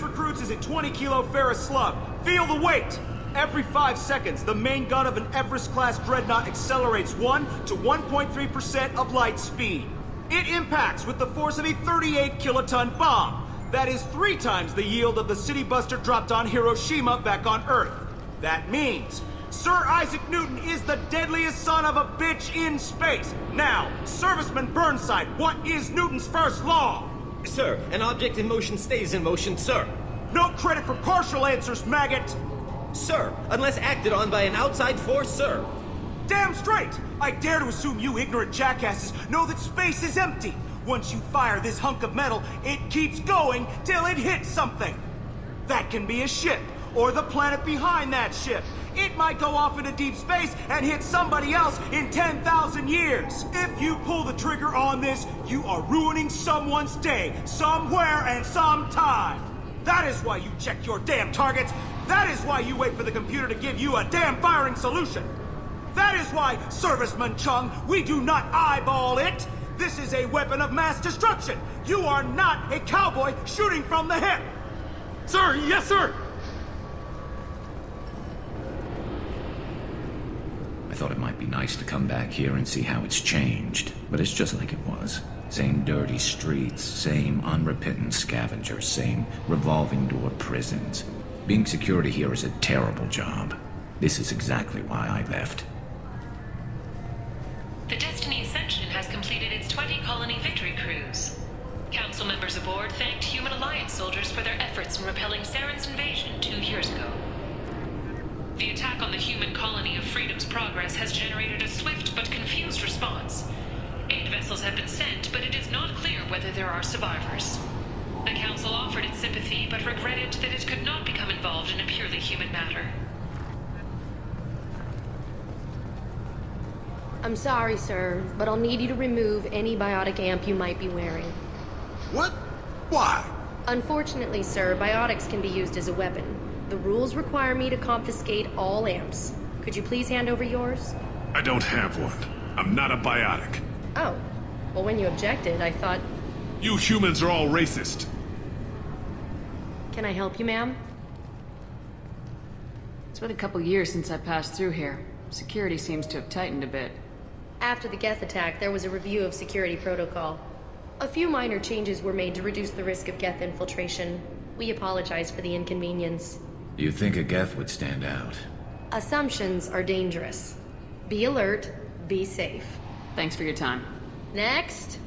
Recruits is a 20-kilo ferrous slug. Feel the weight! Every 5 seconds, the main gun of an Everest-class dreadnought accelerates 1 to 1.3% of light speed. It impacts with the force of a 38-kiloton bomb. That is 3 times the yield of the city buster dropped on Hiroshima back on Earth. That means Sir Isaac Newton is the deadliest son of a bitch in space. Now, Serviceman Burnside, what is Newton's first law? Sir, an object in motion stays in motion, sir. No credit for partial answers, maggot! Sir, unless acted on by an outside force, sir. Damn straight! I dare to assume you ignorant jackasses know that space is empty. Once you fire this hunk of metal, it keeps going till it hits something. That can be a ship, or the planet behind that ship. It might go off into deep space and hit somebody else in 10,000 years. If you pull the trigger on this, you are ruining someone's day, somewhere and sometime. That is why you check your damn targets. That is why you wait for the computer to give you a damn firing solution. That is why, Serviceman Chung, we do not eyeball it. This is a weapon of mass destruction. You are not a cowboy shooting from the hip. Sir, yes, sir! I thought it might be nice to come back here and see how it's changed, but it's just like it was. Same dirty streets, same unrepentant scavengers, same revolving door prisons. Being security here is a terrible job. This is exactly why I left. The Destiny Ascension has completed its 20-colony victory cruise. Council members aboard thanked Human Alliance soldiers for their efforts in repelling Saren's invasion 2 years ago. The attack on the human colony of Freedom's Progress has generated a swift but confused response. 8 vessels have been sent, but it is not clear whether there are survivors. The Council offered its sympathy, but regretted that it could not become involved in a purely human matter. I'm sorry, sir, but I'll need you to remove any biotic amp you might be wearing. What? Why? Unfortunately, sir, biotics can be used as a weapon. The rules require me to confiscate all amps. Could you please hand over yours? I don't have one. I'm not a biotic. Oh. Well, when you objected, I thought... You humans are all racist. Can I help you, ma'am? It's been a couple years since I passed through here. Security seems to have tightened a bit. After the Geth attack, there was a review of security protocol. A few minor changes were made to reduce the risk of Geth infiltration. We apologize for the inconvenience. Do you think a Geth would stand out? Assumptions are dangerous. Be alert, be safe. Thanks for your time. Next.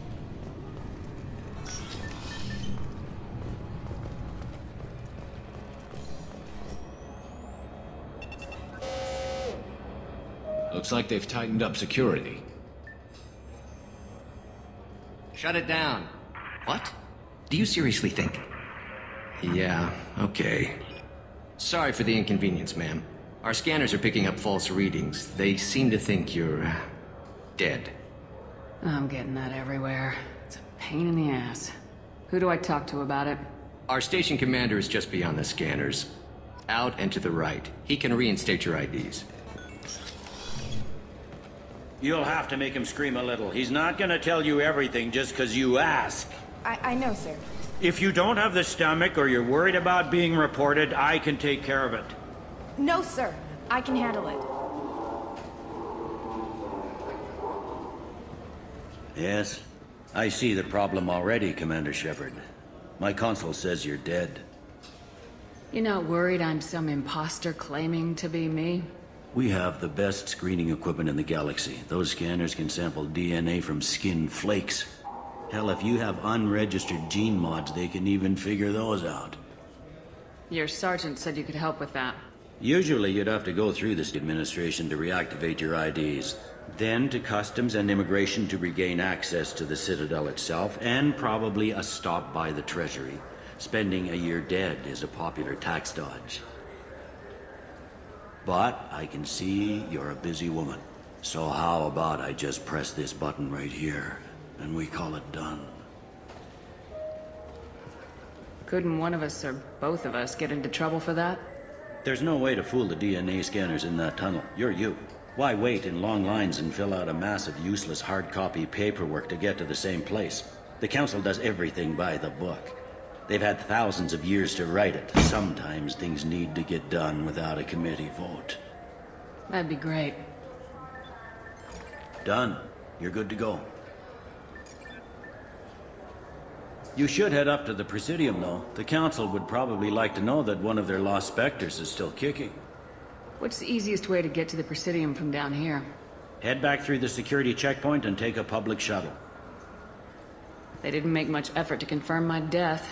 Looks like they've tightened up security. Shut it down. What? Do you seriously think? Yeah, okay. Sorry for the inconvenience, ma'am. Our scanners are picking up false readings. They seem to think you're... dead. I'm getting that everywhere. It's a pain in the ass. Who do I talk to about it? Our station commander is just beyond the scanners. Out and to the right. He can reinstate your IDs. You'll have to make him scream a little. He's not gonna tell you everything just because you ask. I know, sir. If you don't have the stomach or you're worried about being reported, I can take care of it. No, sir. I can handle it. Yes? I see the problem already, Commander Shepard. My console says you're dead. You're not worried I'm some imposter claiming to be me? We have the best screening equipment in the galaxy. Those scanners can sample DNA from skin flakes. Hell, if you have unregistered gene mods, they can even figure those out. Your sergeant said you could help with that. Usually you'd have to go through this administration to reactivate your IDs. Then to Customs and Immigration to regain access to the Citadel itself, and probably a stop by the Treasury. Spending a year dead is a popular tax dodge. But I can see you're a busy woman. So how about I just press this button right here, and we call it done? Couldn't one of us, or both of us, get into trouble for that? There's no way to fool the DNA scanners in that tunnel. You're you. Why wait in long lines and fill out a massive useless hard copy paperwork to get to the same place? The Council does everything by the book. They've had thousands of years to write it. Sometimes things need to get done without a committee vote. That'd be great. Done. You're good to go. You should head up to the Presidium, though. The Council would probably like to know that one of their lost specters is still kicking. What's the easiest way to get to the Presidium from down here? Head back through the security checkpoint and take a public shuttle. They didn't make much effort to confirm my death.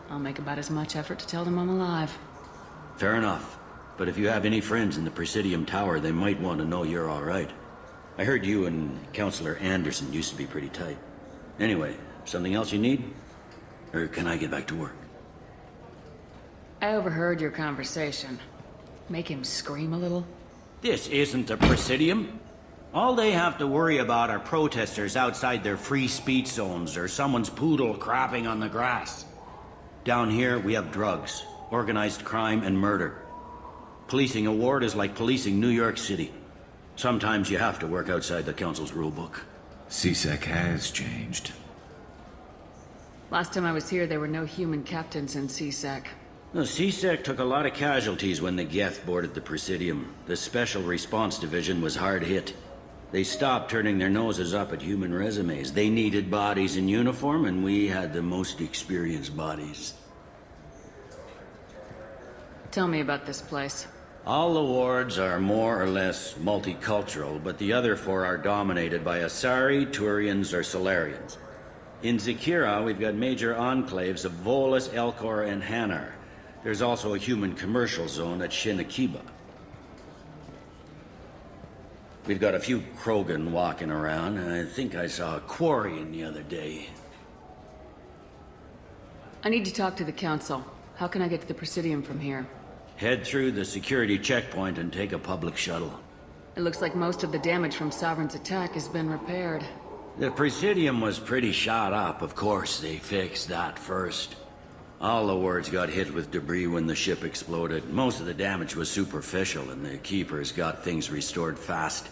I'll make about as much effort to tell them I'm alive. Fair enough. But if you have any friends in the Presidium Tower, they might want to know you're all right. I heard you and Counselor Anderson used to be pretty tight. Anyway, something else you need? Or can I get back to work? I overheard your conversation. Make him scream a little? This isn't a Presidium. All they have to worry about are protesters outside their free speech zones or someone's poodle crapping on the grass. Down here, we have drugs, organized crime, and murder. Policing a ward is like policing New York City. Sometimes you have to work outside the Council's rulebook. CSEC has changed. Last time I was here, there were no human captains in CSEC. The CSEC took a lot of casualties when the Geth boarded the Presidium. The Special Response Division was hard hit. They stopped turning their noses up at human resumes. They needed bodies in uniform, and we had the most experienced bodies. Tell me about this place. All the wards are more or less multicultural, but the other four are dominated by Asari, Turians, or Solarians. In Zakira, we've got major enclaves of Volus, Elcor, and Hanar. There's also a human commercial zone at Shinakiba. We've got a few Krogan walking around, and I think I saw a Quarian the other day. I need to talk to the Council. How can I get to the Presidium from here? Head through the security checkpoint and take a public shuttle. It looks like most of the damage from Sovereign's attack has been repaired. The Presidium was pretty shot up. Of course, they fixed that first. All the wards got hit with debris when the ship exploded. Most of the damage was superficial, and the Keepers got things restored fast.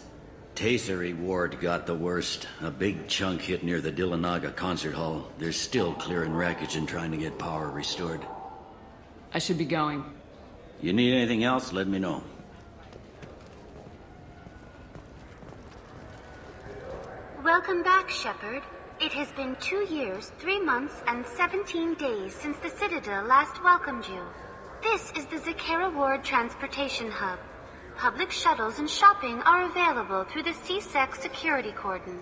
Tayseri ward got the worst. A big chunk hit near the Dillanaga concert hall. They're still clearing wreckage and trying to get power restored. I should be going. You need anything else, let me know. Welcome back, Shepard. It has been 2 years, 3 months, and 17 days since the Citadel last welcomed you. This is the Zakera Ward Transportation Hub. Public shuttles and shopping are available through the CSEC security cordon.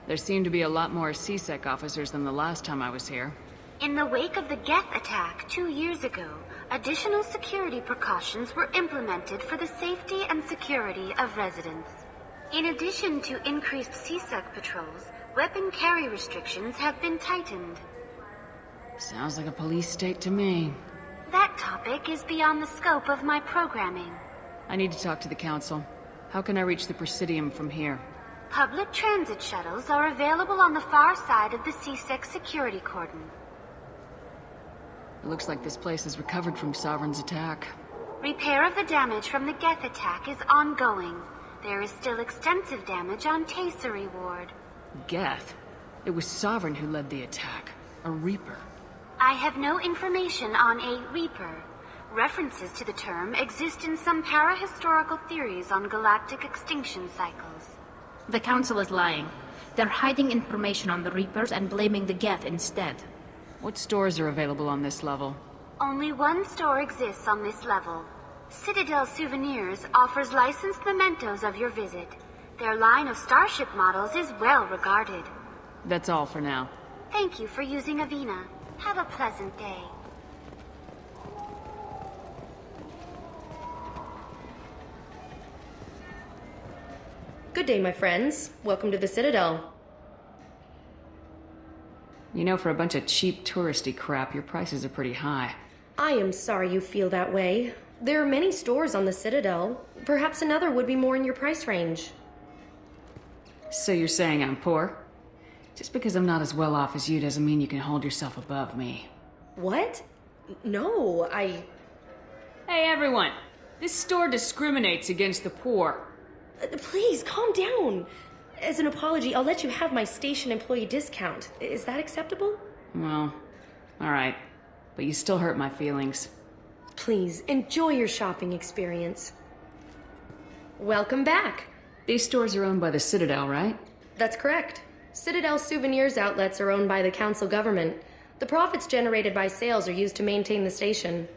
There seem to be a lot more CSEC officers than the last time I was here. In the wake of the Geth attack 2 years ago, additional security precautions were implemented for the safety and security of residents. In addition to increased CSEC patrols, weapon carry restrictions have been tightened. Sounds like a police state to me. That topic is beyond the scope of my programming. I need to talk to the council. How can I reach the Presidium from here? Public transit shuttles are available on the far side of the CSEC security cordon. It looks like this place has recovered from Sovereign's attack. Repair of the damage from the Geth attack is ongoing. There is still extensive damage on Tasery Ward. Geth? It was Sovereign who led the attack. A Reaper. I have no information on a Reaper. References to the term exist in some parahistorical theories on galactic extinction cycles. The Council is lying. They're hiding information on the Reapers and blaming the Geth instead. What stores are available on this level? Only one store exists on this level. Citadel Souvenirs offers licensed mementos of your visit. Their line of starship models is well regarded. That's all for now. Thank you for using Avina. Have a pleasant day. Good day, my friends. Welcome to the Citadel. You know, for a bunch of cheap touristy crap, your prices are pretty high. I am sorry you feel that way. There are many stores on the Citadel. Perhaps another would be more in your price range. So you're saying I'm poor? Just because I'm not as well off as you doesn't mean you can hold yourself above me. What? No, Hey, everyone! This store discriminates against the poor. Please, calm down. As an apology, I'll let you have my station employee discount. Is that acceptable? Well, alright. But you still hurt my feelings. Please, enjoy your shopping experience. Welcome back. These stores are owned by the Citadel, right? That's correct. Citadel Souvenirs outlets are owned by the Council government. The profits generated by sales are used to maintain the station.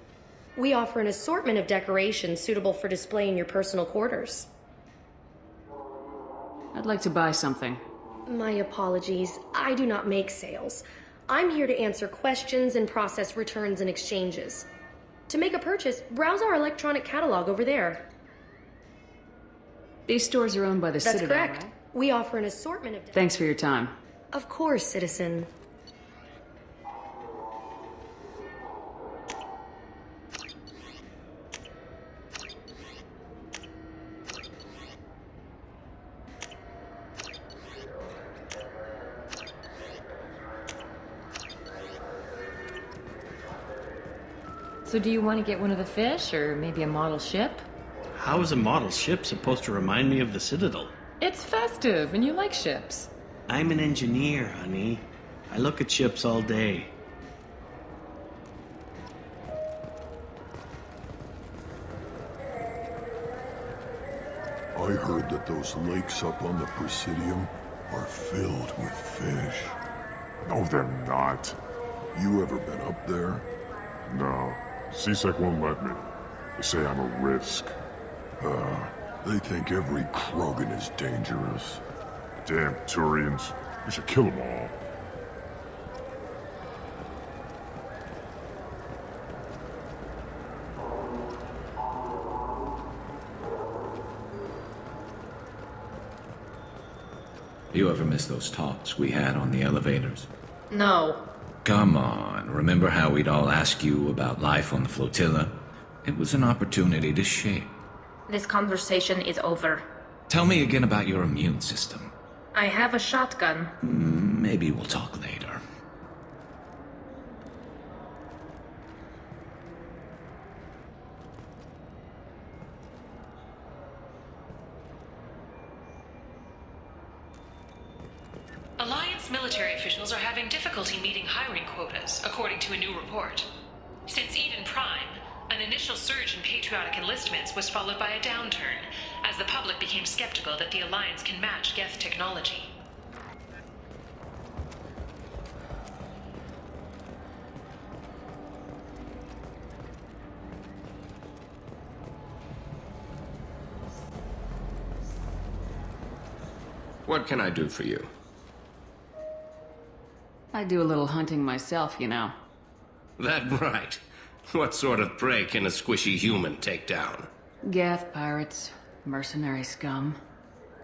We offer an assortment of decorations suitable for display in your personal quarters. I'd like to buy something. My apologies. I do not make sales. I'm here to answer questions and process returns and exchanges. To make a purchase, browse our electronic catalog over there. These stores are owned by the Citadel, That's correct. right? We offer an assortment of... Thanks for your time. Of course, citizen. So do you want to get one of the fish, or maybe a model ship? How is a model ship supposed to remind me of the Citadel? It's festive, and you like ships. I'm an engineer, honey. I look at ships all day. I heard that those lakes up on the Presidium are filled with fish. No, they're not. You ever been up there? No. CSEC won't let me. They say I'm a risk. They think every Krogan is dangerous. Damn Turians. We should kill them all. You ever miss those talks we had on the elevators? No. Come on, remember how we'd all ask you about life on the flotilla? It was an opportunity to share. This conversation is over. Tell me again about your immune system. I have a shotgun. Maybe we'll talk later. Alliance Alliance military officials are having difficulty meeting hiring quotas, according to a new report. Since Eden Prime, an initial surge in patriotic enlistments was followed by a downturn, as the public became skeptical that the Alliance can match Geth technology. What can I do for you? I do a little hunting myself, you know. That right. What sort of prey can a squishy human take down? Geth pirates, mercenary scum.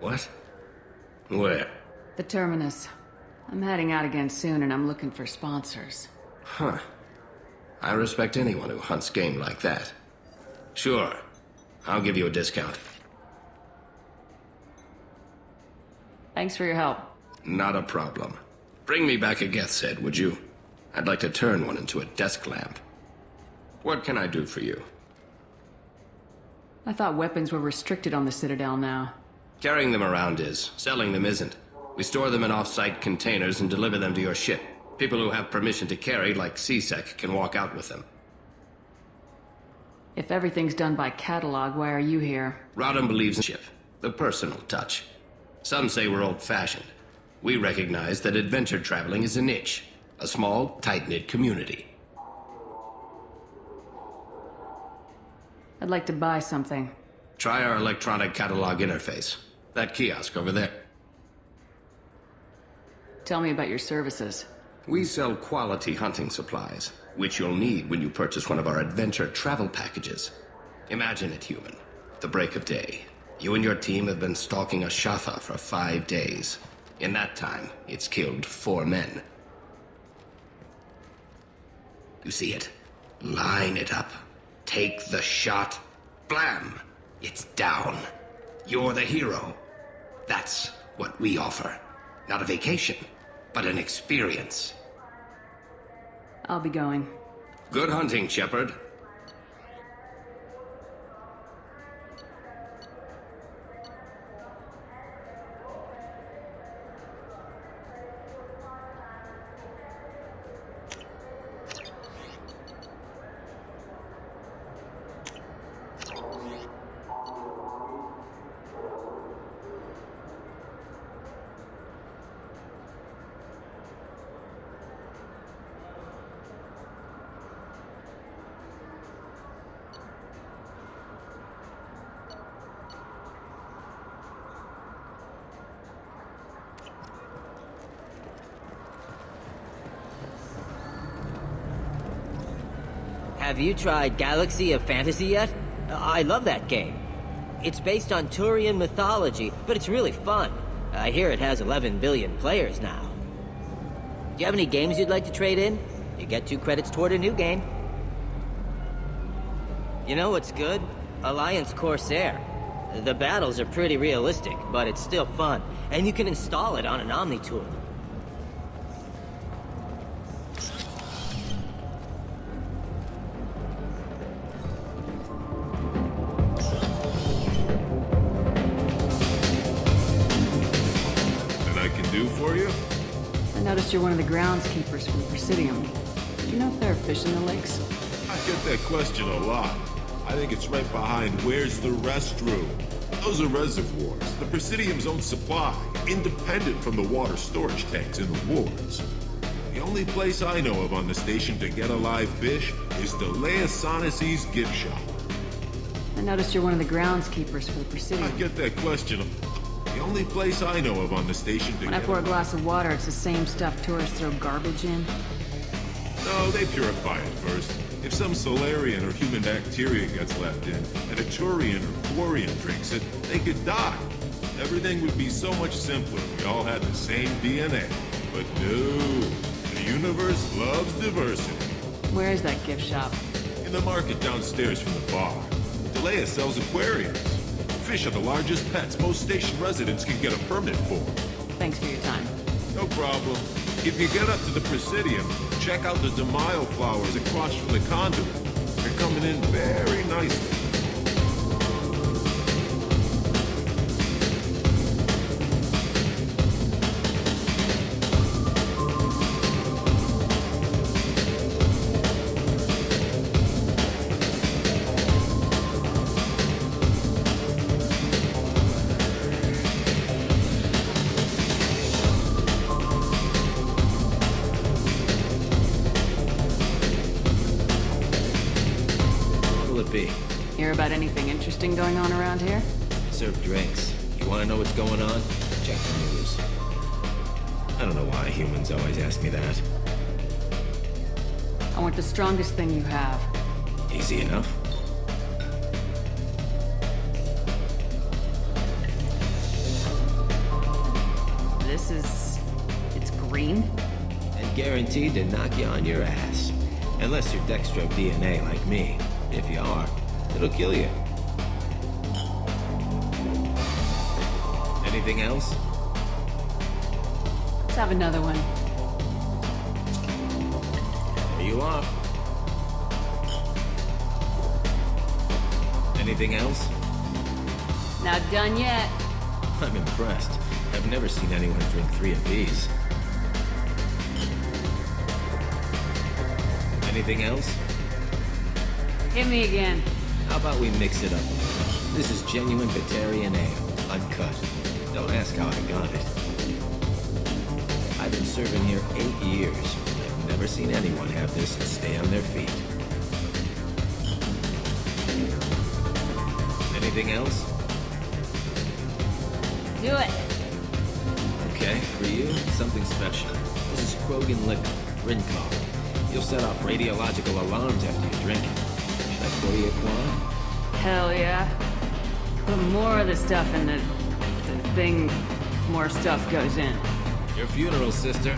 What? Where? The Terminus. I'm heading out again soon and I'm looking for sponsors. Huh. I respect anyone who hunts game like that. Sure. I'll give you a discount. Thanks for your help. Not a problem. Bring me back a Geth's head, would you? I'd like to turn one into a desk lamp. What can I do for you? I thought weapons were restricted on the Citadel now. Carrying them around is. Selling them isn't. We store them in off-site containers and deliver them to your ship. People who have permission to carry, like CSEC, can walk out with them. If everything's done by catalog, why are you here? Rodham believes in ship. The personal touch. Some say we're old-fashioned. We recognize that adventure traveling is a niche. A small, tight-knit community. I'd like to buy something. Try our electronic catalog interface. That kiosk over there. Tell me about your services. We sell quality hunting supplies, which you'll need when you purchase one of our adventure travel packages. Imagine it, human. The break of day. You and your team have been stalking a Shatha for 5 days. In that time, it's killed 4 men. You see it? Line it up. Take the shot. Blam! It's down. You're the hero. That's what we offer. Not a vacation, but an experience. I'll be going. Good hunting, Shepard. Have you tried Galaxy of Fantasy yet? I love that game. It's based on Turian mythology, but it's really fun. I hear it has 11 billion players now. Do you have any games you'd like to trade in? You get 2 credits toward a new game. You know what's good? Alliance Corsair. The battles are pretty realistic, but it's still fun, and you can install it on an Omni tool. For you? I noticed you're one of the groundskeepers for the Presidium. Do you know if there are fish in the lakes? I get that question a lot. I think it's right behind where's the restroom. Those are reservoirs, the Presidium's own supply, independent from the water storage tanks in the wards. The only place I know of on the station to get a live fish is the Leia Sonasy's gift shop. I noticed you're one of the groundskeepers for the Presidium. I get that question. The only place I know of on the station to When I pour a glass of water, it's the same stuff tourists throw garbage in? No, they purify it first. If some Solarian or human bacteria gets left in, and a Turian or Quarian drinks it, they could die. Everything would be so much simpler if we all had the same DNA. But no, the universe loves diversity. Where is that gift shop? In the market downstairs from the bar. Delea sells aquariums. Fish are the largest pets most station residents can get a permit for. Thanks for your time. No problem. If you get up to the Presidium, check out the DeMaio flowers across from the conduit. They're coming in very nicely. about anything interesting going on around here? Serve drinks. You want to know what's going on? Check the news. I don't know why humans always ask me that. I want the strongest thing you have. Easy enough. It's green? And guaranteed to knock you on your ass. Unless you're dextro DNA like me. If you are, it'll kill you. Anything else? Let's have another one. There you are. Anything else? Not done yet. I'm impressed. I've never seen anyone drink 3 of these. Anything else? Hit me again. How about we mix it up? This is genuine Batarian ale, uncut. Don't ask how I got it. I've been serving here 8 years. I've never seen anyone have this and stay on their feet. Anything else? Do it. Okay, for you, something special. This is Krogan liquor, Rincon. You'll set off radiological alarms after you drink it. Should I pour you a quan? Hell yeah. Put more of the stuff in the thing, more stuff goes in. Your funeral, sister.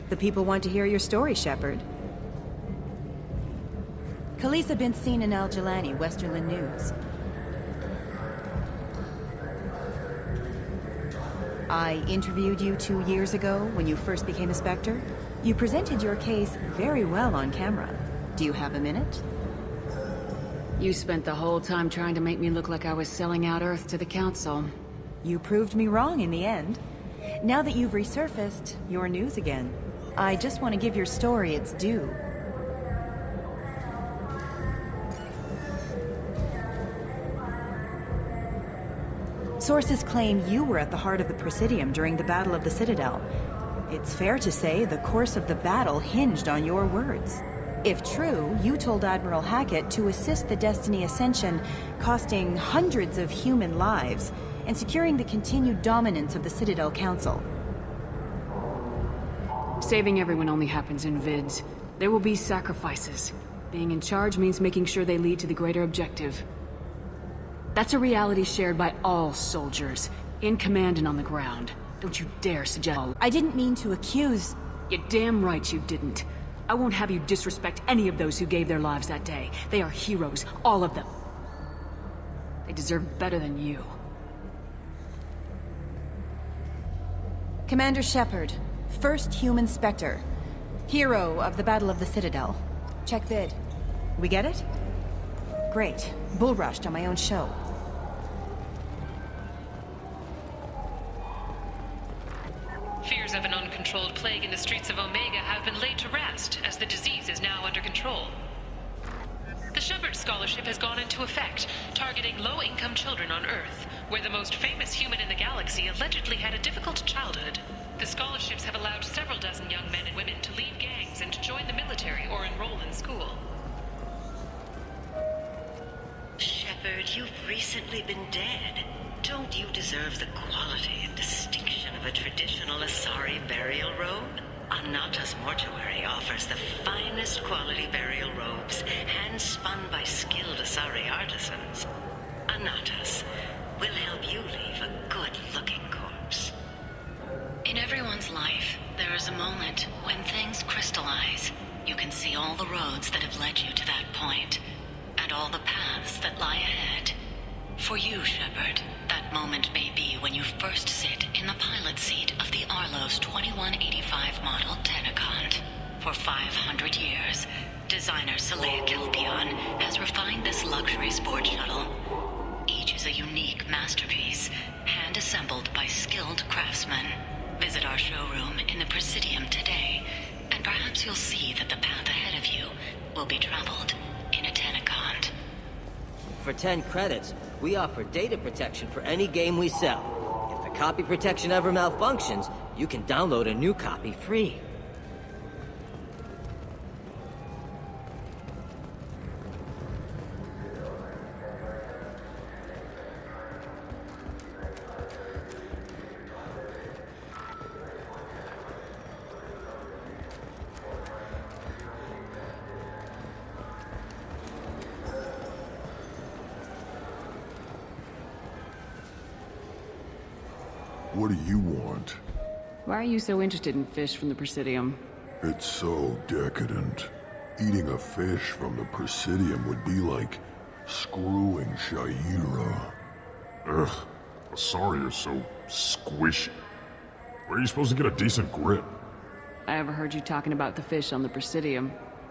The people want to hear your story, Shepard. Khaleesa been seen in Al Jelani, Westerland News. I interviewed you 2 years ago when you first became a Spectre. You presented your case very well on camera. Do you have a minute? You spent the whole time trying to make me look like I was selling out Earth to the Council. You proved me wrong in the end. Now that you've resurfaced, you're news again. I just want to give your story its due. Sources claim you were at the heart of the Presidium during the Battle of the Citadel. It's fair to say the course of the battle hinged on your words. If true, you told Admiral Hackett to assist the Destiny Ascension, costing hundreds of human lives, and securing the continued dominance of the Citadel Council. Saving everyone only happens in vids. There will be sacrifices. Being in charge means making sure they lead to the greater objective. That's a reality shared by all soldiers, in command and on the ground. Don't you dare suggest— I didn't mean to accuse— You're damn right you didn't. I won't have you disrespect any of those who gave their lives that day. They are heroes, all of them. They deserve better than you. Commander Shepard, first human Spectre. Hero of the Battle of the Citadel. Check vid. We get it? Great. Bull rushed on my own show. Fears of an uncontrolled plague in the streets of Omega have been laid to rest, as the disease is now under control. The Shepard Scholarship has gone into effect, targeting low-income children on Earth, where the most famous human in the galaxy allegedly had a difficult childhood. The scholarships have allowed several dozen young men and women to leave gangs and to join the military or enroll in school. Shepard, you've recently been dead. Don't you deserve the quality and distinction of a traditional Asari burial robe? Anata's Mortuary offers the finest quality burial robes, hand-spun by skilled Asari artisans. Anata's will help you leave a good-looking corpse. In everyone's life, there is a moment when things crystallize. You can see all the roads that have led you to that point, and all the paths that lie ahead. For you, Shepard, that moment may be when you first sit in the pilot seat of the Arlos 2185 model Tenacont. For 500 years, designer Saleha Kelpion has refined this luxury sport shuttle. Each is a unique masterpiece, hand-assembled by skilled craftsmen. Visit our showroom in the Presidium today, and perhaps you'll see that the path ahead of you will be traveled in a Tenacont. For 10 credits, we offer data protection for any game we sell. If the copy protection ever malfunctions, you can download a new copy free. What do you want? Why are you so interested in fish from the Presidium? It's so decadent. Eating a fish from the Presidium would be like screwing Shaira. Ugh, Asari are so squishy. Where are you supposed to get a decent grip? I overheard you talking about the fish on the Presidium.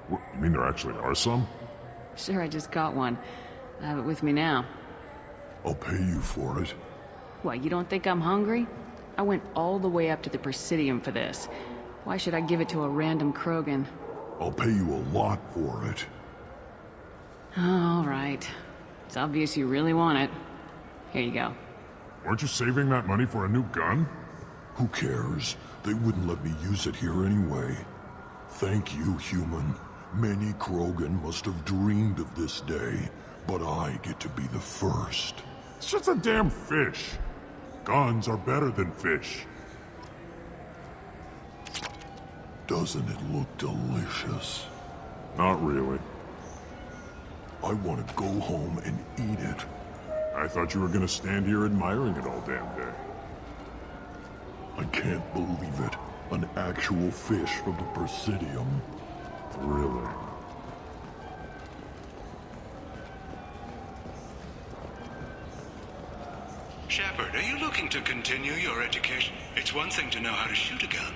What, you mean there actually are some? Sure, I just caught one. I have it with me now. I'll pay you for it. What, you don't think I'm hungry? I went all the way up to the Presidium for this. Why should I give it to a random Krogan? I'll pay you a lot for it. All right. It's obvious you really want it. Here you go. Weren't you saving that money for a new gun? Who cares? They wouldn't let me use it here anyway. Thank you, human. Many Krogan must have dreamed of this day, but I get to be the first. It's just a damn fish. Guns are better than fish. Doesn't it look delicious? Not really. I want to go home and eat it. I thought you were gonna stand here admiring it all damn day. I can't believe it. An actual fish from the Presidium. Really? Shepard, are you looking to continue your education? It's one thing to know how to shoot a gun,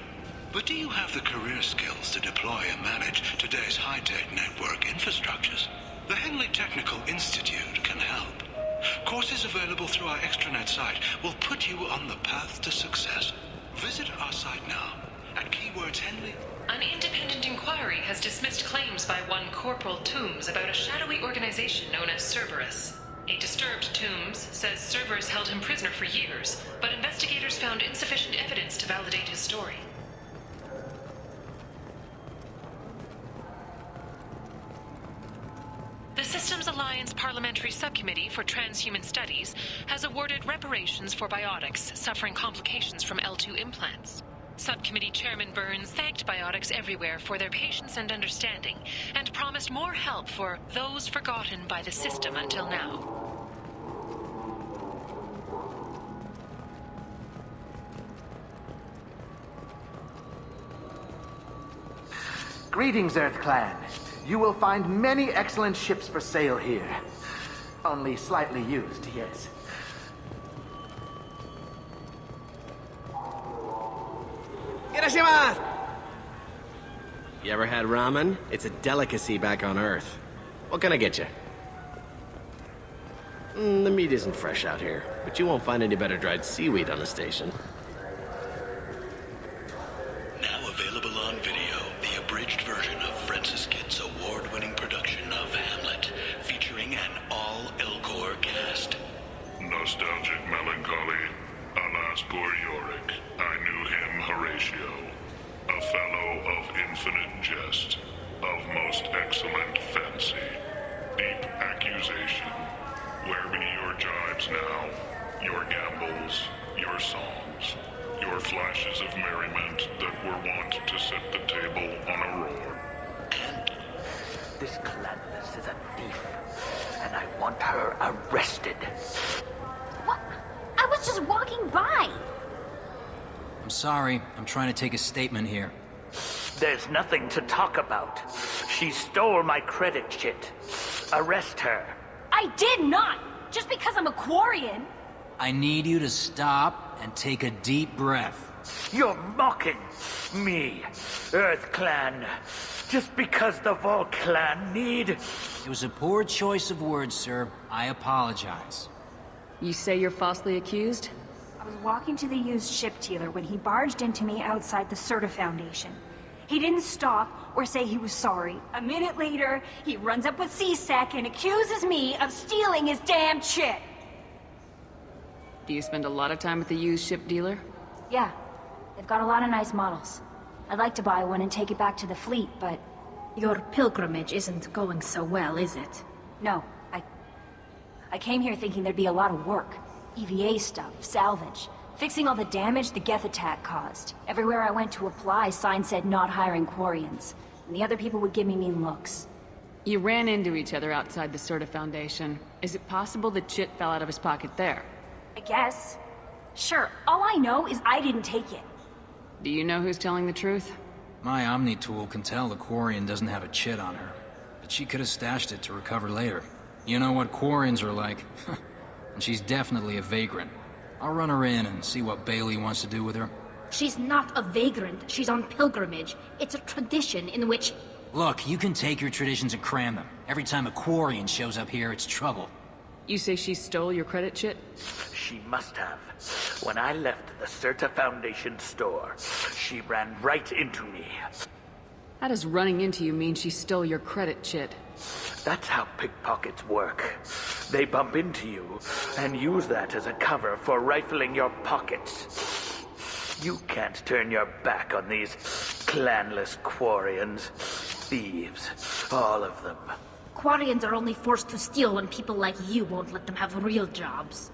but do you have the career skills to deploy and manage today's high-tech network infrastructures? The Henley Technical Institute can help. Courses available through our extranet site will put you on the path to success. Visit our site now at keywords Henley. An independent inquiry has dismissed claims by one Corporal Toombs about a shadowy organization known as Cerberus. A disturbed Toombs says Cerberus held him prisoner for years, but investigators found insufficient evidence to validate his story. The Systems Alliance Parliamentary Subcommittee for Transhuman Studies has awarded reparations for biotics suffering complications from L2 implants. Subcommittee Chairman Burns thanked biotics everywhere for their patience and understanding, and promised more help for those forgotten by the system until now. Greetings, Earth Clan. You will find many excellent ships for sale here. Only slightly used, yes. You ever had ramen? It's a delicacy back on Earth. What can I get you? The meat isn't fresh out here, but you won't find any better dried seaweed on the station. Now available on video, the abridged version of Francis Kidd's award-winning production of Hamlet, featuring an all-Elcor cast. Nostalgic melancholy. Alas, poor Yorick. I knew him, Horatio. A fellow of infinite jest, of most excellent fancy. Deep accusation. Where be your jibes now? Your gambles, your songs, your flashes of merriment that were wont to set the table on a roar. This Clanless is a thief, and I want her arrested. What? I was just walking by. I'm sorry. I'm trying to take a statement here. There's nothing to talk about. She stole my credit chit. Arrest her. I did not! Just because I'm a Quarian. I need you to stop and take a deep breath. You're mocking me, Earth Clan. Just because the Vol Clan need... It was a poor choice of words, sir. I apologize. You say you're falsely accused? I was walking to the used ship dealer when he barged into me outside the Citadel Foundation. He didn't stop or say he was sorry. A minute later, he runs up with C-Sec and accuses me of stealing his damn chit. Do you spend a lot of time at the used ship dealer? Yeah, they've got a lot of nice models. I'd like to buy one and take it back to the fleet, but... Your pilgrimage isn't going so well, is it? No, I came here thinking there'd be a lot of work. EVA stuff, salvage, fixing all the damage the Geth attack caused. Everywhere I went to apply, signs said not hiring Quarians. And the other people would give me mean looks. You ran into each other outside the Citadel Foundation. Is it possible the chit fell out of his pocket there? I guess. Sure, all I know is I didn't take it. Do you know who's telling the truth? My Omni tool can tell the Quarian doesn't have a chit on her, but she could have stashed it to recover later. You know what Quarians are like, and she's definitely a vagrant. I'll run her in and see what Bailey wants to do with her. She's not a vagrant, she's on pilgrimage. It's a tradition in which... Look, you can take your traditions and cram them. Every time a Quarian shows up here, it's trouble. You say she stole your credit chit? She must have. When I left the Certa Foundation store, she ran right into me. How does running into you mean she stole your credit chit? That's how pickpockets work. They bump into you and use that as a cover for rifling your pockets. You can't turn your back on these clanless Quarians. Thieves, all of them. Quarians are only forced to steal when people like you won't let them have real jobs.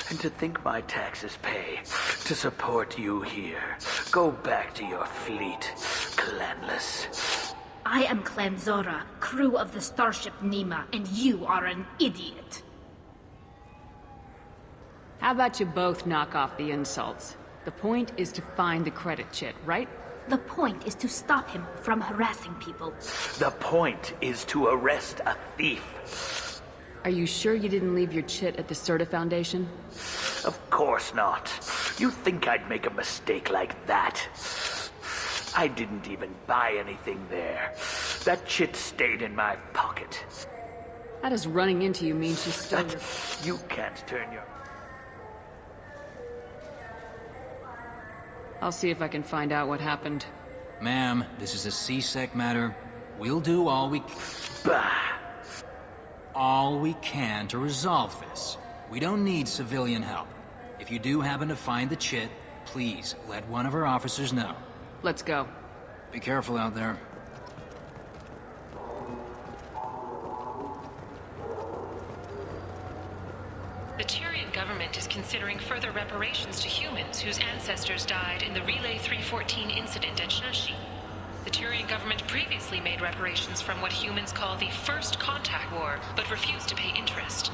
And to think my taxes pay to support you here. Go back to your fleet, clanless. I am Clan Zora, crew of the starship Nima, and you are an idiot. How about you both knock off the insults? The point is to find the credit chit, right? The point is to stop him from harassing people. The point is to arrest a thief. Are you sure you didn't leave your chit at the Certa Foundation? Of course not. You think I'd make a mistake like that? I didn't even buy anything there. That chit stayed in my pocket. How does running into you mean she stole your... You can't turn your... I'll see if I can find out what happened. Ma'am, this is a C-Sec matter. We'll do all we... Bah! All we can to resolve this. We don't need civilian help. If you do happen to find the chit, please let one of our officers know. Let's go. Be careful out there. The Tyrian government is considering further reparations to humans whose ancestors died in the Relay 314 incident at Shashi. The Tyrian government previously made reparations from what humans call the First Contact War, but refused to pay interest.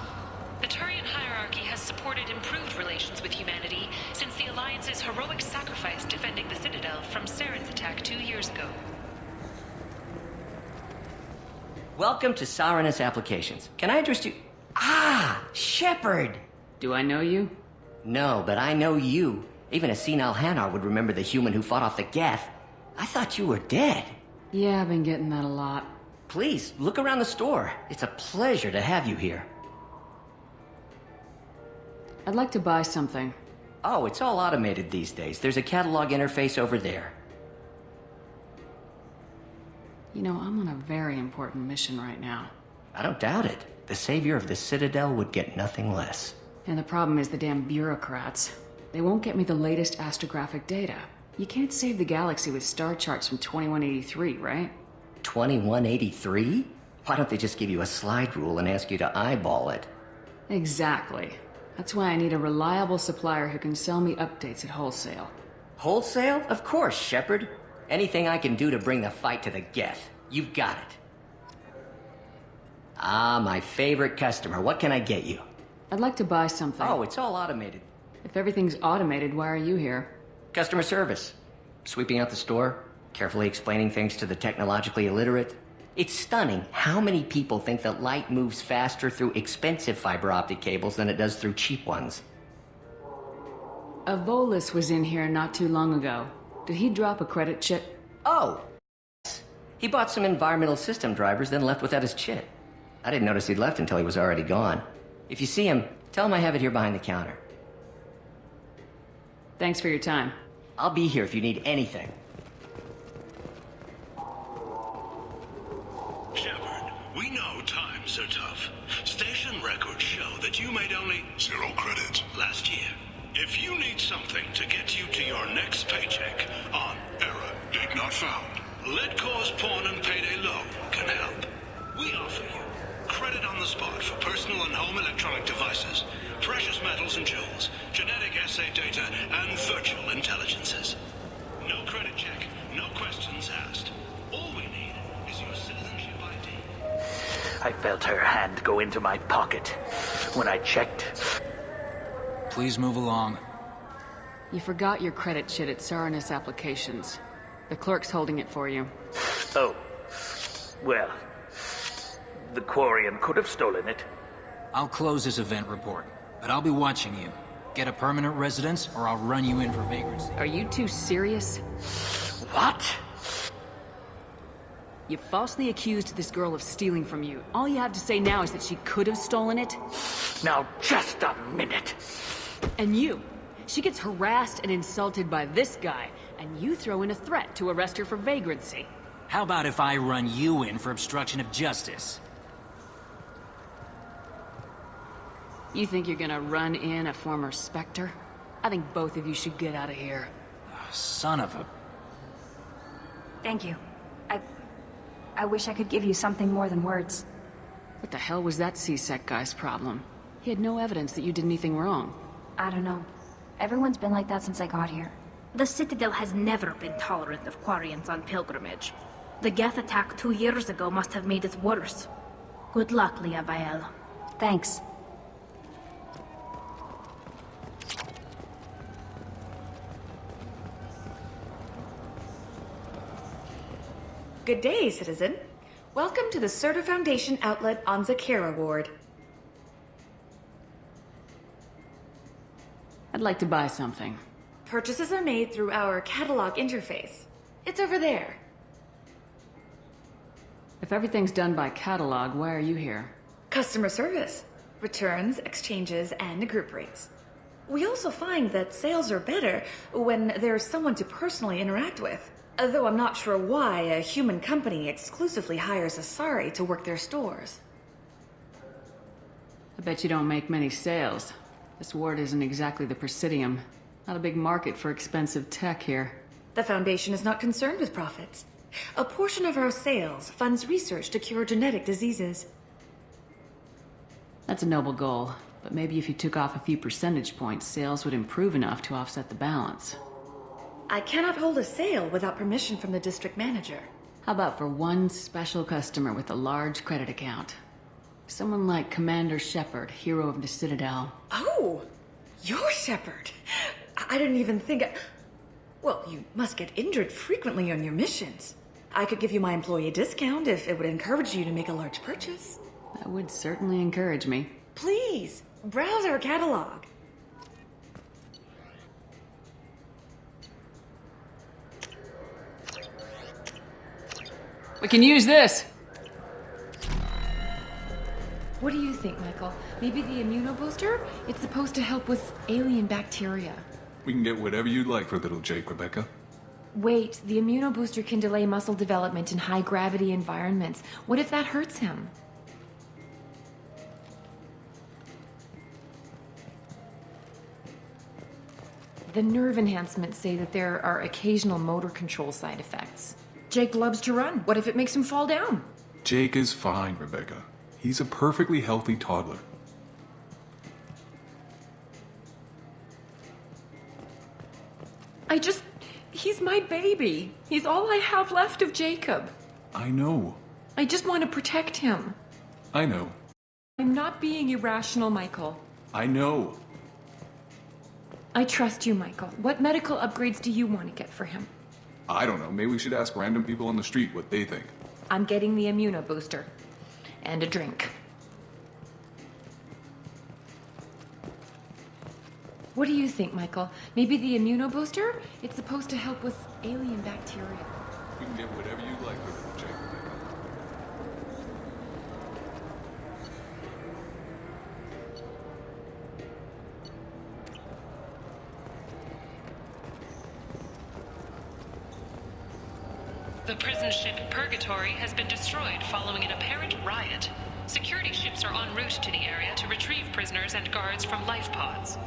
The Turian hierarchy has supported improved relations with humanity since the Alliance's heroic sacrifice defending the Citadel from Saren's attack 2 years ago. Welcome to Sarenus Applications. Can I address you? Ah, Shepard! Do I know you? No, but I know you. Even a senile Hanar would remember the human who fought off the Geth. I thought you were dead. Yeah, I've been getting that a lot. Please, look around the store. It's a pleasure to have you here. I'd like to buy something. Oh, it's all automated these days. There's a catalog interface over there. You know, I'm on a very important mission right now. I don't doubt it. The savior of the Citadel would get nothing less. And the problem is the damn bureaucrats. They won't get me the latest astrographic data. You can't save the galaxy with star charts from 2183, right? 2183? Why don't they just give you a slide rule and ask you to eyeball it? Exactly. That's why I need a reliable supplier who can sell me updates at wholesale. Wholesale? Of course, Shepard. Anything I can do to bring the fight to the Geth. You've got it. Ah, my favorite customer. What can I get you? I'd like to buy something. Oh, it's all automated. If everything's automated, why are you here? Customer service. Sweeping out the store, carefully explaining things to the technologically illiterate. It's stunning how many people think that light moves faster through expensive fiber optic cables than it does through cheap ones. A Volus was in here not too long ago. Did he drop a credit chip? Oh! He bought some environmental system drivers, then left without his chip. I didn't notice he'd left until he was already gone. If you see him, tell him I have it here behind the counter. Thanks for your time. I'll be here if you need anything. Shepard, we know times are tough. Station records show that you made only 0 credit last year. If you need something to get you to your next paycheck on error, date not found. Lead Cause Pawn and Payday Loan can help. We offer you credit on the spot for personal and home electronic devices, precious metals and jewels, genetic assay data, and virtual intelligences. No credit check, no questions asked. All we need is your citizenship ID. I felt her hand go into my pocket when I checked. Please move along. You forgot your credit chit at Saranus Applications. The clerk's holding it for you. Oh. Well, the Quarian could have stolen it. I'll close this event report, but I'll be watching you. Get a permanent residence, or I'll run you in for vagrancy. Are you two serious? What? You falsely accused this girl of stealing from you. All you have to say now is that she could have stolen it? Now, just a minute. And you. She gets harassed and insulted by this guy, and you throw in a threat to arrest her for vagrancy. How about if I run you in for obstruction of justice? You think you're gonna run in a former Spectre? I think both of you should get out of here. Son of a... Thank you. I wish I could give you something more than words. What the hell was that C-Sec guy's problem? He had no evidence that you did anything wrong. I don't know. Everyone's been like that since I got here. The Citadel has never been tolerant of Quarians on pilgrimage. The Geth attack 2 years ago must have made it worse. Good luck, Leah. Thanks. Good day, citizen. Welcome to the Certa Foundation outlet on Zakera Ward. I'd like to buy something. Purchases are made through our catalog interface. It's over there. If everything's done by catalog, why are you here? Customer service. Returns, exchanges, and group rates. We also find that sales are better when there's someone to personally interact with. Though I'm not sure why a human company exclusively hires Asari to work their stores. I bet you don't make many sales. This ward isn't exactly the Presidium. Not a big market for expensive tech here. The Foundation is not concerned with profits. A portion of our sales funds research to cure genetic diseases. That's a noble goal, but maybe if you took off a few percentage points, sales would improve enough to offset the balance. I cannot hold a sale without permission from the district manager. How about for one special customer with a large credit account? Someone like Commander Shepard, hero of the Citadel. Oh, you're Shepard. I didn't even think... Well, you must get injured frequently on your missions. I could give you my employee discount if it would encourage you to make a large purchase. That would certainly encourage me. Please, browse our catalog. We can use this! What do you think, Michael? Maybe the immunobooster? It's supposed to help with alien bacteria. We can get whatever you'd like for little Jake, Rebecca. Wait, the immunobooster can delay muscle development in high-gravity environments. What if that hurts him? The nerve enhancements say that there are occasional motor control side effects. Jake loves to run. What if it makes him fall down? Jake is fine, Rebecca. He's a perfectly healthy toddler. He's my baby. He's all I have left of Jacob. I know. I just want to protect him. I know. I'm not being irrational, Michael. I know. I trust you, Michael. What medical upgrades do you want to get for him? I don't know. Maybe we should ask random people on the street what they think. I'm getting the immuno booster. And a drink. What do you think, Michael? Maybe the immuno booster? It's supposed to help with alien bacteria. You can get whatever you like for little Jake. The prison ship Purgatory has been destroyed following an apparent riot. Security ships are en route to the area to retrieve prisoners and guards from life pods.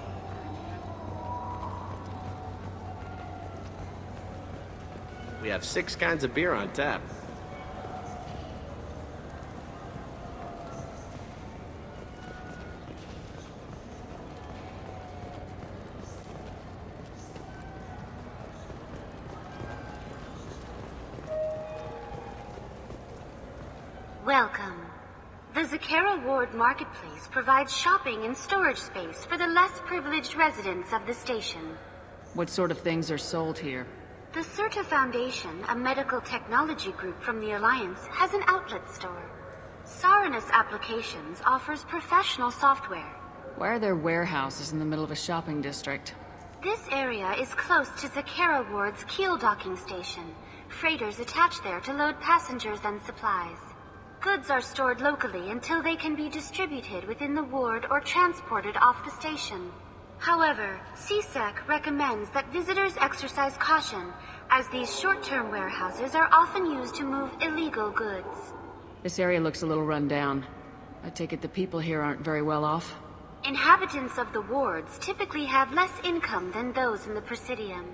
We have 6 kinds of beer on tap. Welcome. The Zakara Ward Marketplace provides shopping and storage space for the less privileged residents of the station. What sort of things are sold here? The Certa Foundation, a medical technology group from the Alliance, has an outlet store. Saranus Applications offers professional software. Why are there warehouses in the middle of a shopping district? This area is close to Zakara Ward's keel docking station. Freighters attach there to load passengers and supplies. Goods are stored locally until they can be distributed within the ward or transported off the station. However, CSEC recommends that visitors exercise caution, as these short-term warehouses are often used to move illegal goods. This area looks a little run down. I take it the people here aren't very well off? Inhabitants of the wards typically have less income than those in the Presidium.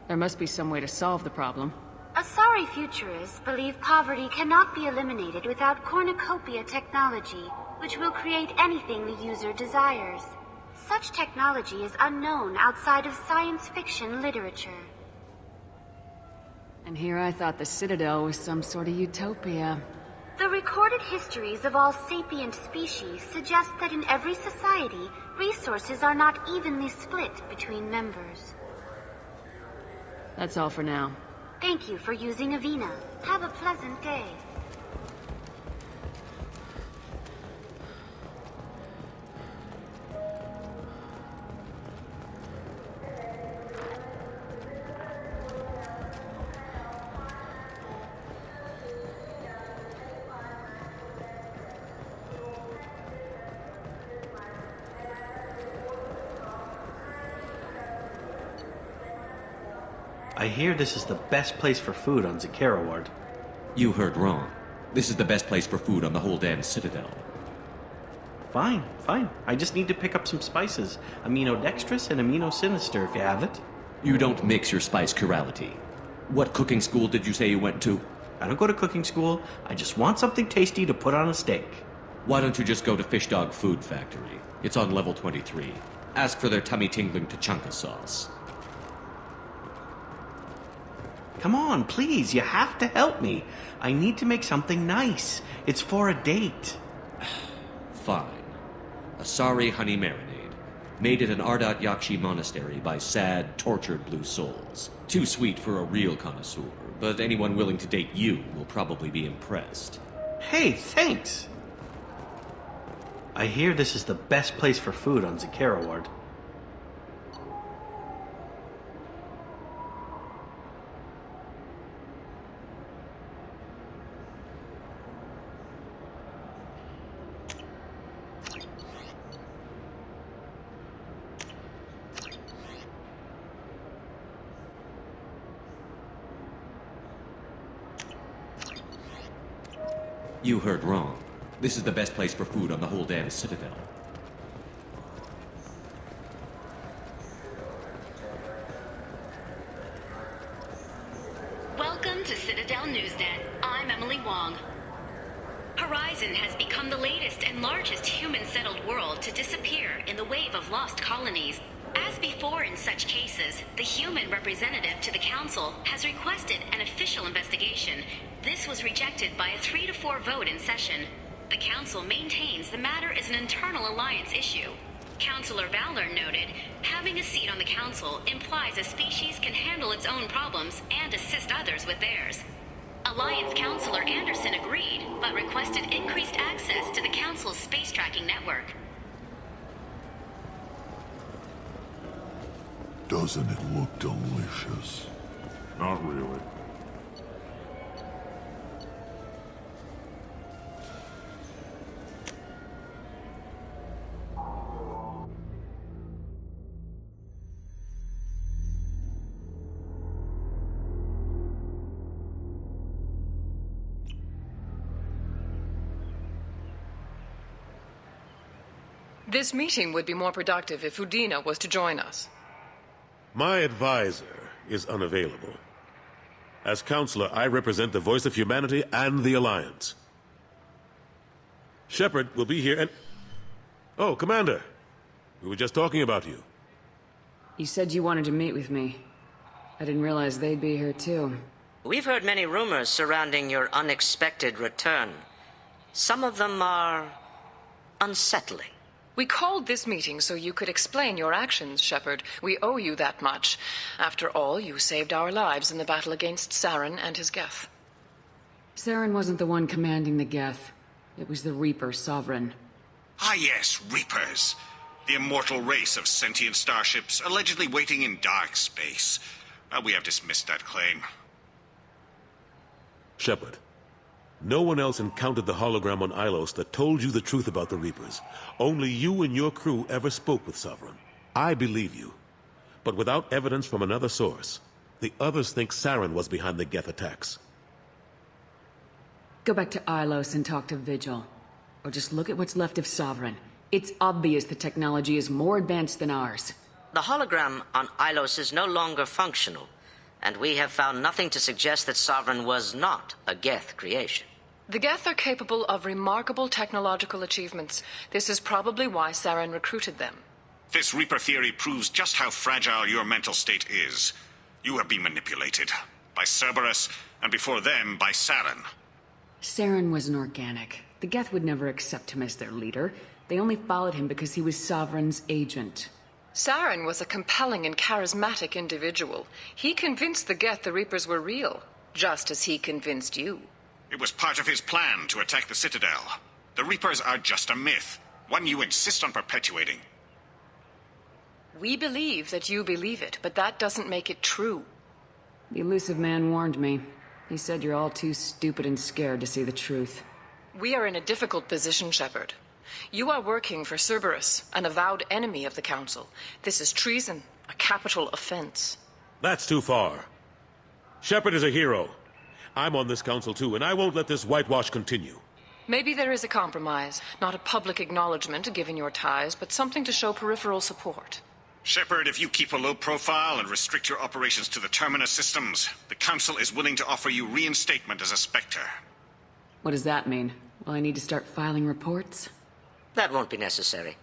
There must be some way to solve the problem. Asari futurists believe poverty cannot be eliminated without cornucopia technology, which will create anything the user desires. Such technology is unknown outside of science fiction literature. And here I thought the Citadel was some sort of utopia. The recorded histories of all sapient species suggest that in every society, resources are not evenly split between members. That's all for now. Thank you for using Avina. Have a pleasant day. I hear this is the best place for food on Zakara Ward. You heard wrong. This is the best place for food on the whole damn Citadel. Fine. I just need to pick up some spices. Aminodextrous and aminosinister if you have it. You don't mix your spice chirality. What cooking school did you say you went to? I don't go to cooking school. I just want something tasty to put on a steak. Why don't you just go to Fish Dog Food Factory? It's on level 23. Ask for their tummy-tingling tachanka sauce. Come on, please, you have to help me. I need to make something nice. It's for a date. Fine. Asari honey marinade. Made at an Ardat Yakshi monastery by sad, tortured blue souls. Too sweet for a real connoisseur, but anyone willing to date you will probably be impressed. Hey, thanks! I hear this is the best place for food on Zakara Ward. You heard wrong. This is the best place for food on the whole damn Citadel. Welcome to Citadel Newsnet. I'm Emily Wong. Horizon has become the latest and largest human-settled world to disappear in the wave of lost colonies. As As before in such cases, the human representative to the Council has requested an official investigation. This was rejected by a 3 to 4 vote in session. The Council maintains the matter is an internal alliance issue. Councilor Valor noted, having a seat on the Council implies a species can handle its own problems and assist others with theirs. Alliance Councilor Anderson agreed, but requested increased access to the Council's space tracking network. Doesn't it look delicious? Not really. This meeting would be more productive if Udina was to join us. My advisor is unavailable. As counselor, I represent the voice of humanity and the Alliance. Shepard will be here and... Oh, Commander! We were just talking about you. You said you wanted to meet with me. I didn't realize they'd be here too. We've heard many rumors surrounding your unexpected return. Some of them are unsettling. We called this meeting so you could explain your actions, Shepard. We owe you that much. After all, you saved our lives in the battle against Saren and his Geth. Saren wasn't the one commanding the Geth. It was the Reaper Sovereign. Ah yes, Reapers. The immortal race of sentient starships allegedly waiting in dark space. We have dismissed that claim. Shepard, no one else encountered the hologram on Ilos that told you the truth about the Reapers. Only you and your crew ever spoke with Sovereign. I believe you. But without evidence from another source, the others think Saren was behind the Geth attacks. Go back to Ilos and talk to Vigil. Or just look at what's left of Sovereign. It's obvious the technology is more advanced than ours. The hologram on Ilos is no longer functional, and we have found nothing to suggest that Sovereign was not a Geth creation. The Geth are capable of remarkable technological achievements. This is probably why Saren recruited them. This Reaper theory proves just how fragile your mental state is. You have been manipulated. By Cerberus, and before them, by Saren. Saren was an organic. The Geth would never accept him as their leader. They only followed him because he was Sovereign's agent. Saren was a compelling and charismatic individual. He convinced the Geth the Reapers were real, just as he convinced you. It was part of his plan to attack the Citadel. The Reapers are just a myth, one you insist on perpetuating. We believe that you believe it, but that doesn't make it true. The elusive man warned me. He said you're all too stupid and scared to see the truth. We are in a difficult position, Shepard. You are working for Cerberus, an avowed enemy of the Council. This is treason, a capital offense. That's too far. Shepard is a hero. I'm on this council too, and I won't let this whitewash continue. Maybe there is a compromise. Not a public acknowledgement given your ties, but something to show peripheral support. Shepard, if you keep a low profile and restrict your operations to the Terminus systems, the Council is willing to offer you reinstatement as a Spectre. What does that mean? Will I need to start filing reports? That won't be necessary.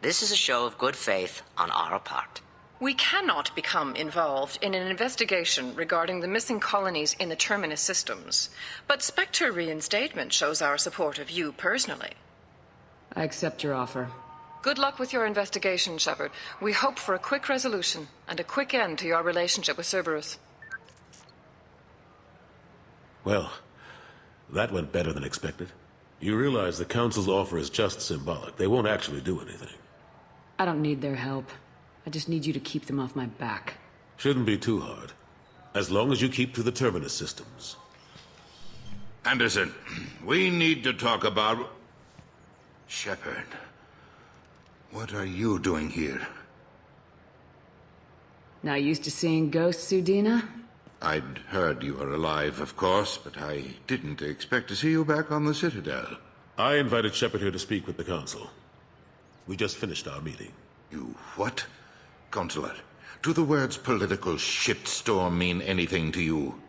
This is a show of good faith on our part. We cannot become involved in an investigation regarding the missing colonies in the Terminus systems, but Spectre reinstatement shows our support of you personally. I accept your offer. Good luck with your investigation, Shepard. We hope for a quick resolution and a quick end to your relationship with Cerberus. Well, that went better than expected. You realize the Council's offer is just symbolic. They won't actually do anything. I don't need their help. I just need you to keep them off my back. Shouldn't be too hard. As long as you keep to the Terminus systems. Anderson, we need to talk about... Shepard, what are you doing here? Not used to seeing ghosts, Udina? I'd heard you were alive, of course, but I didn't expect to see you back on the Citadel. I invited Shepard here to speak with the Council. We just finished our meeting. You what? Consular, do the words political shitstorm mean anything to you?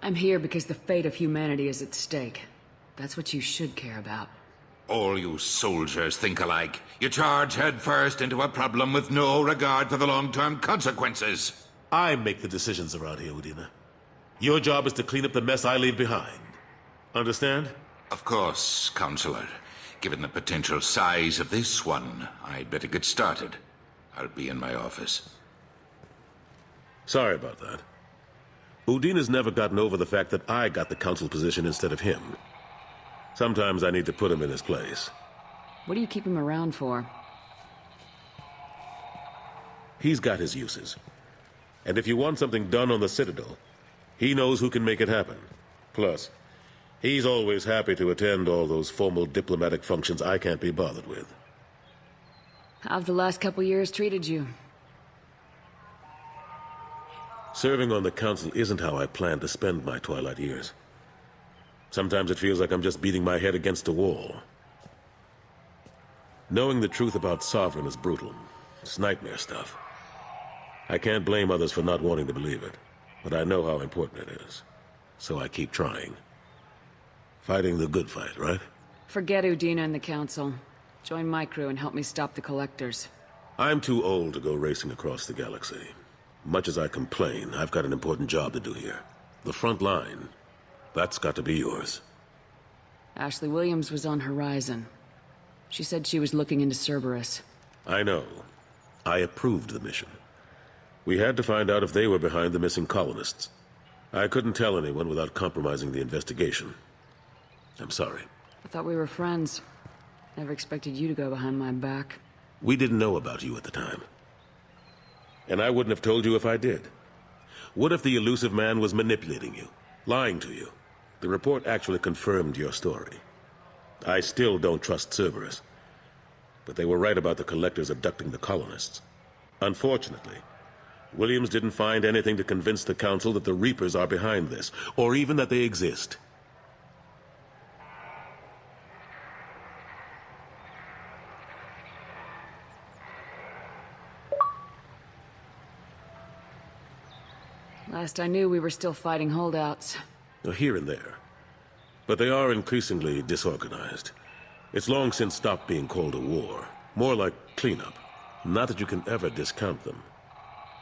I'm here because the fate of humanity is at stake. That's what you should care about. All you soldiers think alike. You charge headfirst into a problem with no regard for the long-term consequences. I make the decisions around here, Udina. Your job is to clean up the mess I leave behind. Understand? Of course, Counselor. Given the potential size of this one, I'd better get started. I'll be in my office. Sorry about that. Udina's never gotten over the fact that I got the Council position instead of him. Sometimes I need to put him in his place. What do you keep him around for? He's got his uses. And if you want something done on the Citadel, he knows who can make it happen. Plus, he's always happy to attend all those formal diplomatic functions I can't be bothered with. How have the last couple years treated you? Serving on the Council isn't how I plan to spend my twilight years. Sometimes it feels like I'm just beating my head against a wall. Knowing the truth about Sovereign is brutal. It's nightmare stuff. I can't blame others for not wanting to believe it, but I know how important it is. So I keep trying. Fighting the good fight, right? Forget Udina and the Council. Join my crew and help me stop the Collectors. I'm too old to go racing across the galaxy. Much as I complain, I've got an important job to do here. The front line. That's got to be yours. Ashley Williams was on Horizon. She said she was looking into Cerberus. I know. I approved the mission. We had to find out if they were behind the missing colonists. I couldn't tell anyone without compromising the investigation. I'm sorry. I thought we were friends. Never expected you to go behind my back. We didn't know about you at the time. And I wouldn't have told you if I did. What if the elusive man was manipulating you, lying to you? The report actually confirmed your story. I still don't trust Cerberus. But they were right about the Collectors abducting the colonists. Unfortunately, Williams didn't find anything to convince the Council that the Reapers are behind this, or even that they exist. Last I knew, we were still fighting holdouts. Here and there. But they are increasingly disorganized. It's long since stopped being called a war. More like cleanup. Not that you can ever discount them.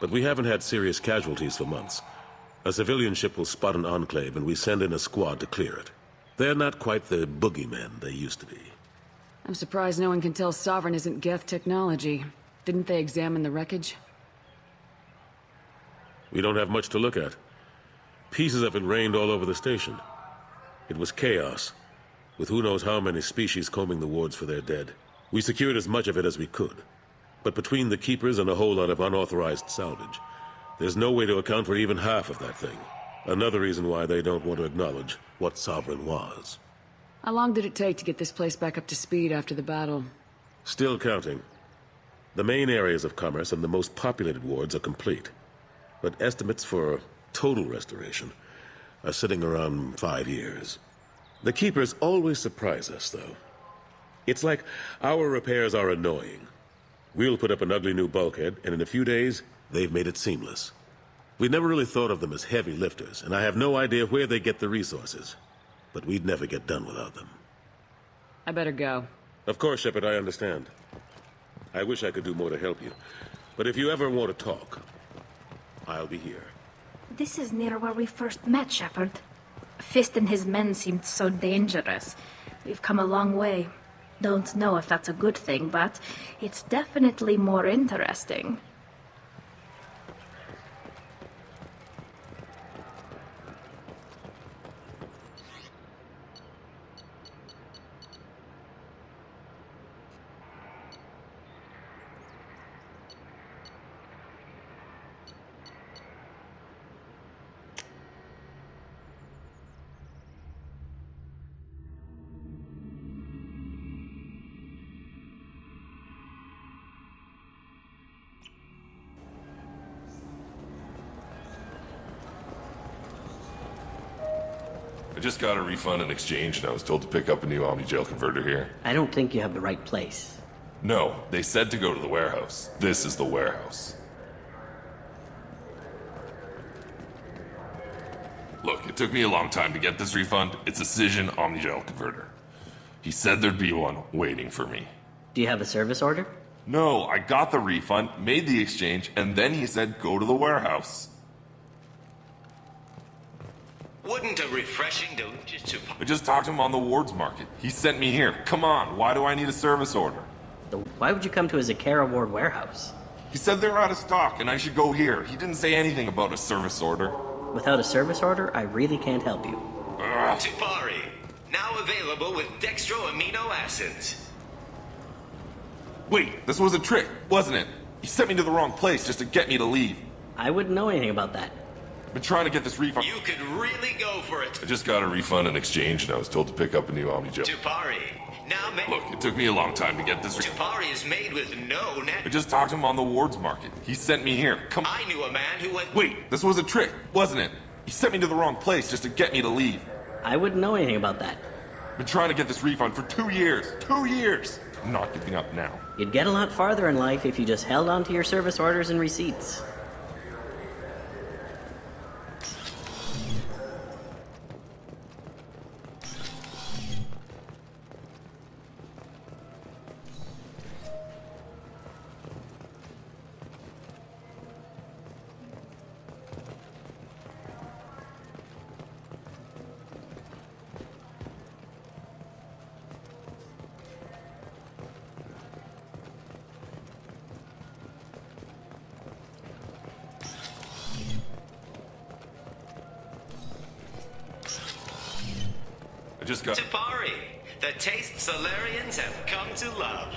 But we haven't had serious casualties for months. A civilian ship will spot an enclave and we send in a squad to clear it. They're not quite the boogeymen they used to be. I'm surprised no one can tell Sovereign isn't Geth technology. Didn't they examine the wreckage? We don't have much to look at. Pieces of it rained all over the station. It was chaos, with who knows how many species combing the wards for their dead. We secured as much of it as we could. But between the Keepers and a whole lot of unauthorized salvage, there's no way to account for even half of that thing. Another reason why they don't want to acknowledge what Sovereign was. How long did it take to get this place back up to speed after the battle? Still counting. The main areas of commerce and the most populated wards are complete. But estimates for total restoration are sitting around 5 years. The Keepers always surprise us, though. It's like our repairs are annoying. We'll put up an ugly new bulkhead, and in a few days, they've made it seamless. We never really thought of them as heavy lifters, and I have no idea where they get the resources. But we'd never get done without them. I better go. Of course, Shepard, I understand. I wish I could do more to help you. But if you ever want to talk, I'll be here. This is near where we first met, Shepard. Fist and his men seemed so dangerous. We've come a long way. Don't know if that's a good thing, but it's definitely more interesting. I just got a refund and exchange, and I was told to pick up a new Omni-Gel converter here. I don't think you have the right place. No, they said to go to the warehouse. This is the warehouse. Look, it took me a long time to get this refund. It's a Cision Omni-Gel converter. He said there'd be one waiting for me. Do you have a service order? No, I got the refund, made the exchange, and then he said go to the warehouse. Wouldn't a refreshing delicious soup... I just talked to him on the Wards Market. He sent me here. Come on, why do I need a service order? Why would you come to a Zakara Ward warehouse? He said they're out of stock and I should go here. He didn't say anything about a service order. Without a service order, I really can't help you. Tipari, now available with dextroamino acids. Wait, this was a trick, wasn't it? He sent me to the wrong place just to get me to leave. I wouldn't know anything about that. I've been trying to get this refund. You could really go for it. I just got a refund and exchange and I was told to pick up a new Omni Gel. Tipari, now Look, it took me a long time to get this Tipari is made with no net... I just talked to him on the Wards Market. He sent me here. Come I knew a man who went... Wait, this was a trick, wasn't it? He sent me to the wrong place just to get me to leave. I wouldn't know anything about that. I've been trying to get this refund for 2 years. 2 years! I'm not giving up now. You'd get a lot farther in life if you just held on to your service orders and receipts. I just got... Tipari, the taste Solarians have come to love.